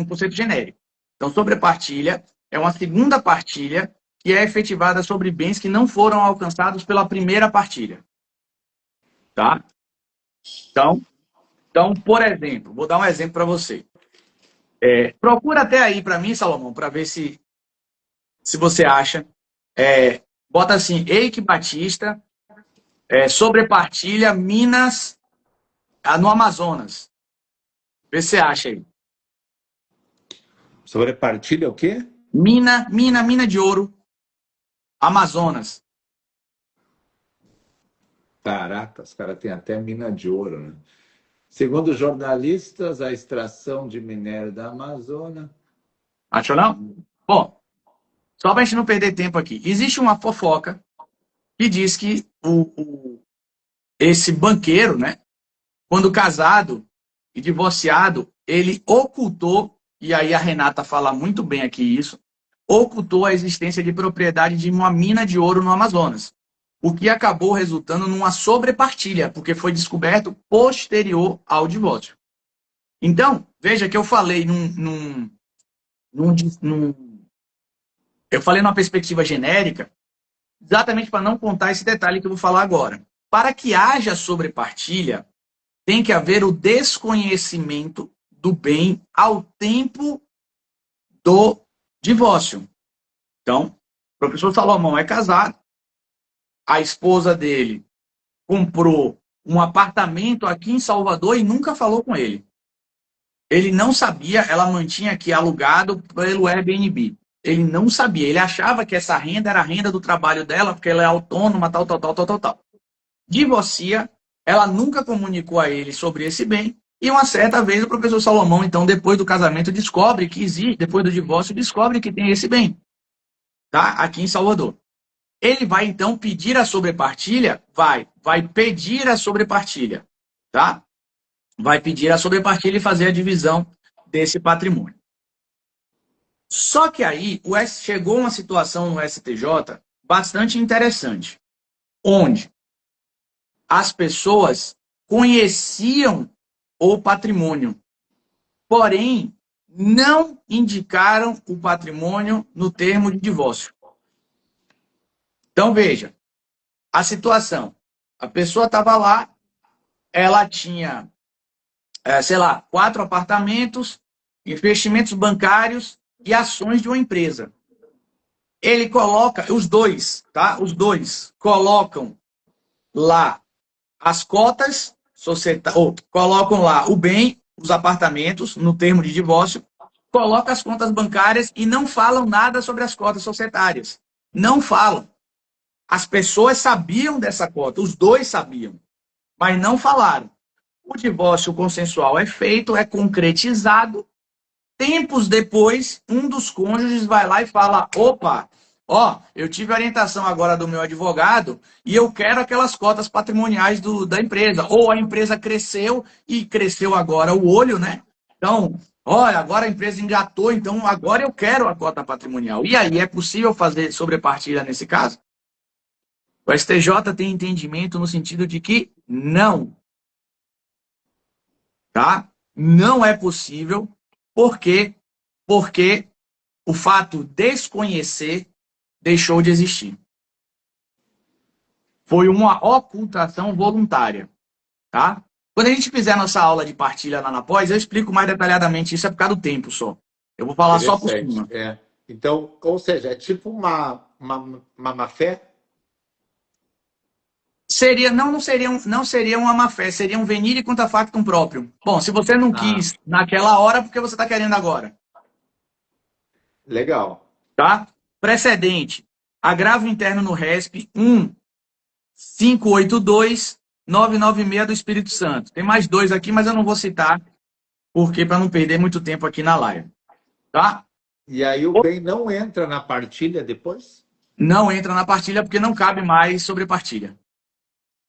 conceito genérico. Então, sobrepartilha é uma segunda partilha que é efetivada sobre bens que não foram alcançados pela primeira partilha. Tá? Então, por exemplo, vou dar um exemplo para você. Procura até aí para mim, Salomão, para ver se você acha. Bota assim, Eike Batista, sobrepartilha Minas no Amazonas. Vê se você acha aí. Sobrepartilha o quê? Mina de ouro, Amazonas. Caraca, os caras têm até mina de ouro, né? Segundo jornalistas, a extração de minério da Amazônia. Achou não? Bom, só para a gente não perder tempo aqui. Existe uma fofoca que diz que esse banqueiro, né, quando casado e divorciado, ele ocultou, e aí a Renata fala muito bem aqui isso, ocultou a existência de propriedade de uma mina de ouro no Amazonas, o que acabou resultando numa sobrepartilha, porque foi descoberto posterior ao divórcio. Então, veja que eu falei eu falei numa perspectiva genérica, exatamente para não contar esse detalhe que eu vou falar agora. Para que haja sobrepartilha, tem que haver o desconhecimento do bem ao tempo do divórcio. Então, o professor Salomão é casado, a esposa dele comprou um apartamento aqui em Salvador e nunca falou com ele. Ele não sabia, ela mantinha aqui alugado pelo Airbnb. Ele não sabia, ele achava que essa renda era a renda do trabalho dela, porque ela é autônoma, tal, tal, tal, tal, tal, tal. Divorcia, ela nunca comunicou a ele sobre esse bem, e uma certa vez o professor Salomão, então, depois do casamento, descobre que existe, depois do divórcio, descobre que tem esse bem, tá? Aqui em Salvador. Ele vai, então, pedir a sobrepartilha? Vai pedir a sobrepartilha, tá? Vai pedir a sobrepartilha e fazer a divisão desse patrimônio. Só que aí chegou uma situação no STJ bastante interessante, onde as pessoas conheciam o patrimônio, porém não indicaram o patrimônio no termo de divórcio. Então veja, a situação. A pessoa estava lá, ela tinha, sei lá, 4 apartamentos, investimentos bancários e ações de uma empresa. Ele coloca, os dois, tá? Os dois colocam lá as cotas, ou colocam lá o bem, os apartamentos, no termo de divórcio, colocam as contas bancárias e não falam nada sobre as cotas societárias. Não falam. As pessoas sabiam dessa cota, os dois sabiam, mas não falaram. O divórcio consensual é feito, é concretizado. Tempos depois, um dos cônjuges vai lá e fala: opa, ó, eu tive orientação agora do meu advogado e eu quero aquelas cotas patrimoniais da empresa. Ou a empresa cresceu e cresceu agora o olho, né? Então, olha, agora a empresa engatou, então agora eu quero a cota patrimonial. E aí, é possível fazer sobrepartilha nesse caso? O STJ tem entendimento no sentido de que não. Tá? Não é possível. Por quê? Porque o fato de desconhecer deixou de existir. Foi uma ocultação voluntária. Tá? Quando a gente fizer a nossa aula de partilha lá na pós, eu explico mais detalhadamente isso, é por causa do tempo só. Eu vou falar só por cima. É. Então, ou seja, é tipo uma má-fé? Não seria uma má-fé, seria um venire contra factum próprio. Bom, se você não quis naquela hora, por que você está querendo agora? Legal. Tá? Precedente. Agravo interno no RESP 1582996 do Espírito Santo. Tem mais 2 aqui, mas eu não vou citar, porque para não perder muito tempo aqui na live. Tá? E aí o bem não entra na partilha depois? Não entra na partilha porque não cabe mais sobre partilha.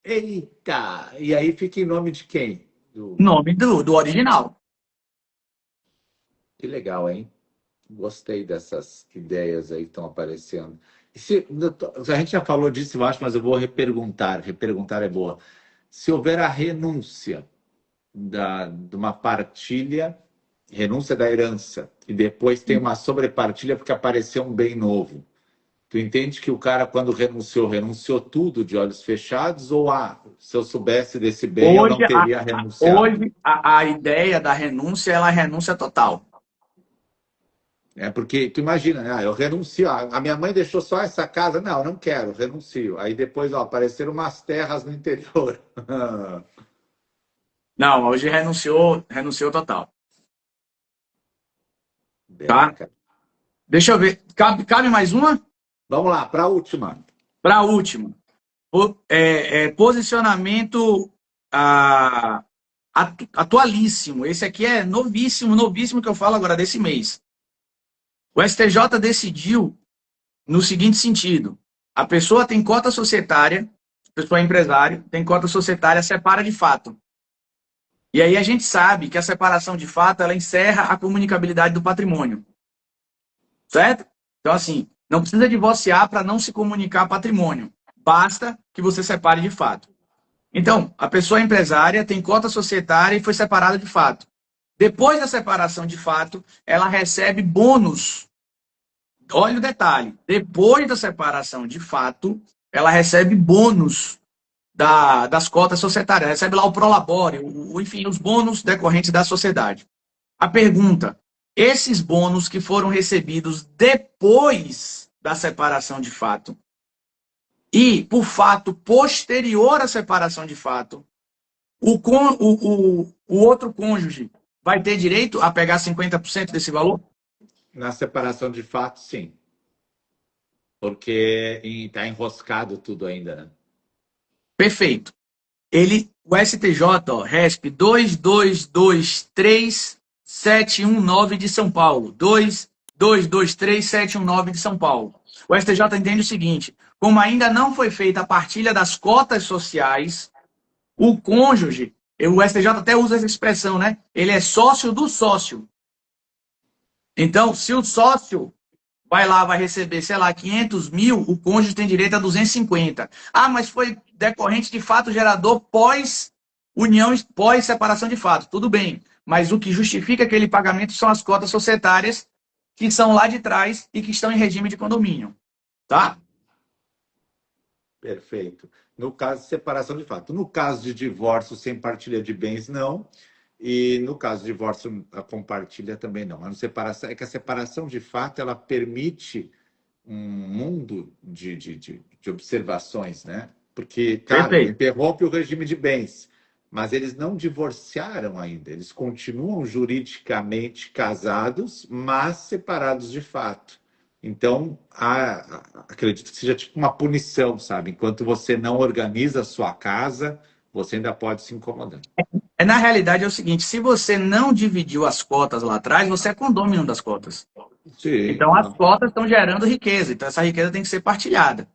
Eita! E aí fica em nome de quem? Nome do original. Que legal, hein? Gostei dessas ideias aí que estão aparecendo. A gente já falou disso, eu acho, mas eu vou reperguntar. Reperguntar é boa. Se houver a renúncia de uma partilha, renúncia da herança, e depois tem uma sobrepartilha porque apareceu um bem novo. Tu entende que o cara, quando renunciou tudo de olhos fechados? Ou, se eu soubesse desse bem, eu não teria renunciado? Hoje, a ideia da renúncia é a renúncia total. É porque, tu imagina, eu renuncio, a minha mãe deixou só essa casa, não quero, renuncio. Aí depois, apareceram umas terras no interior. Não, hoje renunciou total. Tá? Deixa eu ver, cabe mais uma? Vamos lá, para a última. Para a última. Posicionamento atualíssimo. Esse aqui é novíssimo, novíssimo que eu falo agora desse mês. O STJ decidiu no seguinte sentido: a pessoa tem cota societária, a pessoa é empresário, tem cota societária, separa de fato. E aí a gente sabe que a separação de fato ela encerra a comunicabilidade do patrimônio. Certo? Então, assim, não precisa divorciar para não se comunicar patrimônio. Basta que você separe de fato. Então, a pessoa é empresária, tem cota societária e foi separada de fato. Depois da separação de fato, ela recebe bônus olha o detalhe, depois da separação de fato, ela recebe bônus das cotas societárias, recebe lá o prolabore, enfim, os bônus decorrentes da sociedade. A pergunta, esses bônus que foram recebidos depois da separação de fato e por fato posterior à separação de fato, o outro cônjuge vai ter direito a pegar 50% desse valor? Na separação de fato, sim. Porque está enroscado tudo ainda, né? Perfeito. O STJ, ó, RESP 2223719 de São Paulo. 2223719 de São Paulo. O STJ entende o seguinte: como ainda não foi feita a partilha das cotas sociais, o cônjuge, o STJ até usa essa expressão, né? Ele é sócio do sócio. Então, se o sócio vai lá, vai receber, sei lá, 500 mil, o cônjuge tem direito a 250. Ah, mas foi decorrente de fato gerador pós-união, pós-separação de fato. Tudo bem. Mas o que justifica aquele pagamento são as cotas societárias que são lá de trás e que estão em regime de condomínio. Tá? Perfeito. No caso de separação de fato. No caso de divórcio sem partilha de bens, não. E no caso de divórcio com partilha também não. Mas separação, é que a separação de fato ela permite um mundo de observações, né? Porque, claro, Perfeito. interrompe o regime de bens, mas eles não divorciaram ainda. Eles continuam juridicamente casados, mas separados de fato. Então, acredito que seja tipo uma punição, sabe? Enquanto você não organiza a sua casa, você ainda pode se incomodar. Na realidade é o seguinte, se você não dividiu as cotas lá atrás, você é condômino das cotas. Sim. Então as cotas estão gerando riqueza, então essa riqueza tem que ser partilhada.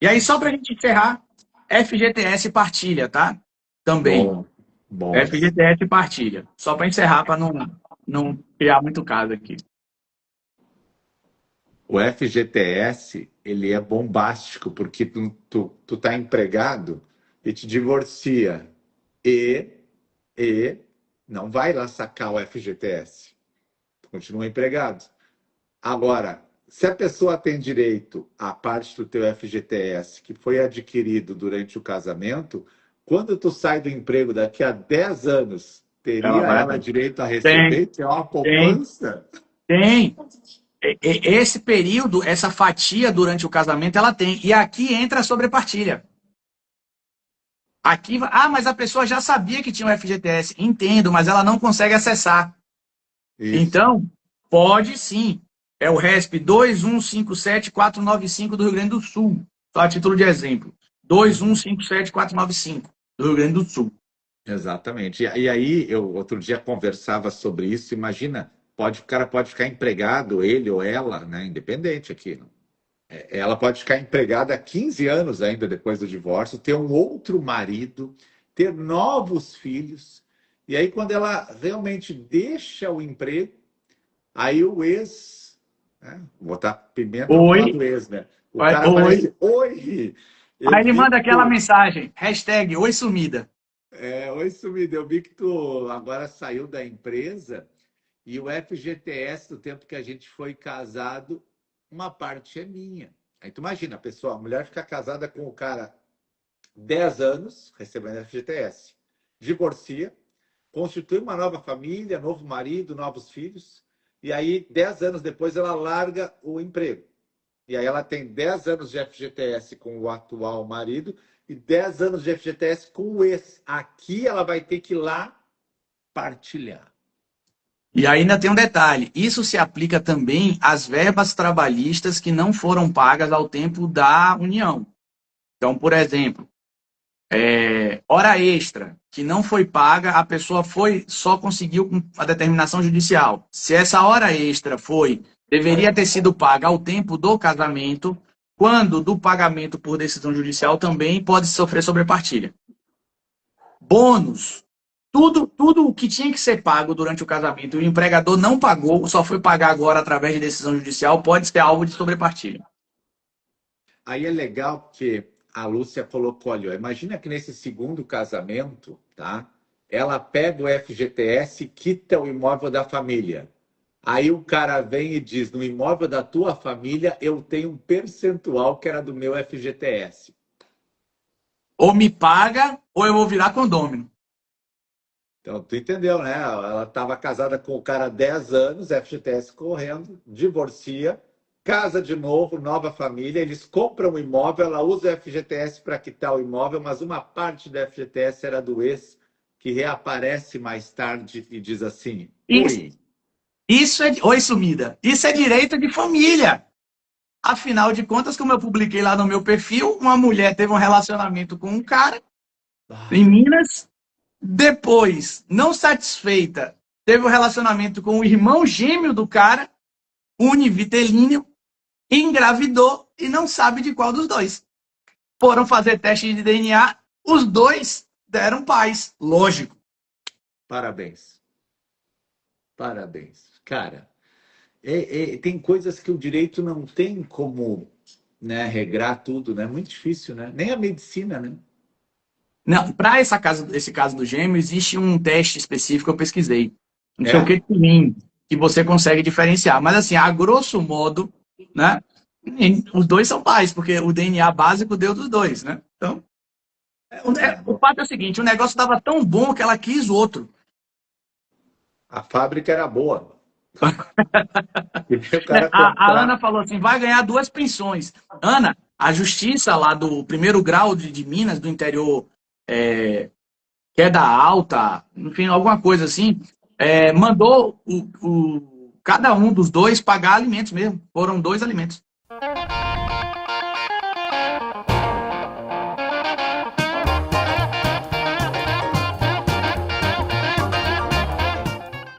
E aí, só para a gente encerrar, FGTS partilha, tá? Também. Bom, bom. FGTS partilha. Só para encerrar, para não criar muito caso aqui. O FGTS, ele é bombástico, porque tu tá empregado e te divorcia e não vai lá sacar o FGTS. Tu continua empregado. Agora, se a pessoa tem direito à parte do teu FGTS que foi adquirido durante o casamento, quando tu sai do emprego daqui a 10 anos, Ela teria vai. ela direito a Tem, receber? Que é uma tem, poupança? tem. Esse período, essa fatia durante o casamento, ela tem. E aqui entra a sobrepartilha. Aqui, mas a pessoa já sabia que tinha o FGTS. Entendo, mas ela não consegue acessar. Isso. Então, pode sim. É o RESP 2157495 do Rio Grande do Sul. Só a título de exemplo. 2157495 do Rio Grande do Sul. Exatamente. E aí, eu outro dia conversava sobre isso. Imagina, o cara pode ficar empregado, ele ou ela, né? Independente aqui. Não? Ela pode ficar empregada há 15 anos ainda depois do divórcio, ter um outro marido, ter novos filhos. E aí, quando ela realmente deixa o emprego, aí o ex, né? Vou botar pimenta no falar Oi. do ex, né? O cara Oi. aparece, oi, eu Aí ele vi manda que aquela tu, mensagem, hashtag oi sumida. oi sumido, eu vi que tu agora saiu da empresa e o FGTS do tempo que a gente foi casado, uma parte é minha. Aí tu imagina, pessoal, a mulher fica casada com o cara 10 anos, recebendo FGTS, divorcia, constitui uma nova família, novo marido, novos filhos, e aí 10 anos depois ela larga o emprego. E aí ela tem 10 anos de FGTS com o atual marido e 10 anos de FGTS com o ex. Aqui ela vai ter que ir lá partilhar. E ainda tem um detalhe: isso se aplica também às verbas trabalhistas que não foram pagas ao tempo da união. Então, por exemplo, hora extra que não foi paga, a pessoa só conseguiu com a determinação judicial. Se essa hora extra deveria ter sido paga ao tempo do casamento, quando do pagamento por decisão judicial também pode sofrer sobrepartilha. Bônus. Tudo o que tinha que ser pago durante o casamento e o empregador não pagou, só foi pagar agora através de decisão judicial, pode ser alvo de sobrepartilha. Aí é legal que a Lúcia colocou ali, ó, imagina que nesse segundo casamento, tá? Ela pega o FGTS e quita o imóvel da família. Aí o cara vem e diz: no imóvel da tua família eu tenho um percentual que era do meu FGTS. Ou me paga, ou eu vou virar condômino. Então, tu entendeu, né? Ela estava casada com o cara há 10 anos, FGTS correndo, divorcia, casa de novo, nova família, eles compram o imóvel, ela usa o FGTS para quitar o imóvel, mas uma parte do FGTS era do ex, que reaparece mais tarde e diz assim: Isso, ui, isso é. Oi, sumida. Isso é direito de família. Afinal de contas, como eu publiquei lá no meu perfil, uma mulher teve um relacionamento com um cara em ah, Minas. Depois, não satisfeita, teve um relacionamento com o irmão gêmeo do cara, univitelíneo, engravidou e não sabe de qual dos dois. Foram fazer teste de DNA, os dois deram paz. Lógico. parabéns, parabéns. Cara, tem coisas que o direito não tem como, né, regrar tudo, né? Muito difícil, né? Nem a medicina, né? Não, para esse caso do gêmeo, existe um teste específico que eu pesquisei. Não sei o É? que que você consegue diferenciar. Mas assim, a grosso modo, né? Os dois são pais, porque o DNA básico deu dos dois, né? Então, o fato é o seguinte, o negócio estava tão bom que ela quis outro. A fábrica era boa. E veio o cara A Ana comprar. falou assim, vai ganhar duas pensões. Ana, a justiça lá do primeiro grau de Minas, do interior, é, queda alta, enfim, alguma coisa assim, mandou cada um dos dois pagar alimentos mesmo. Foram dois alimentos.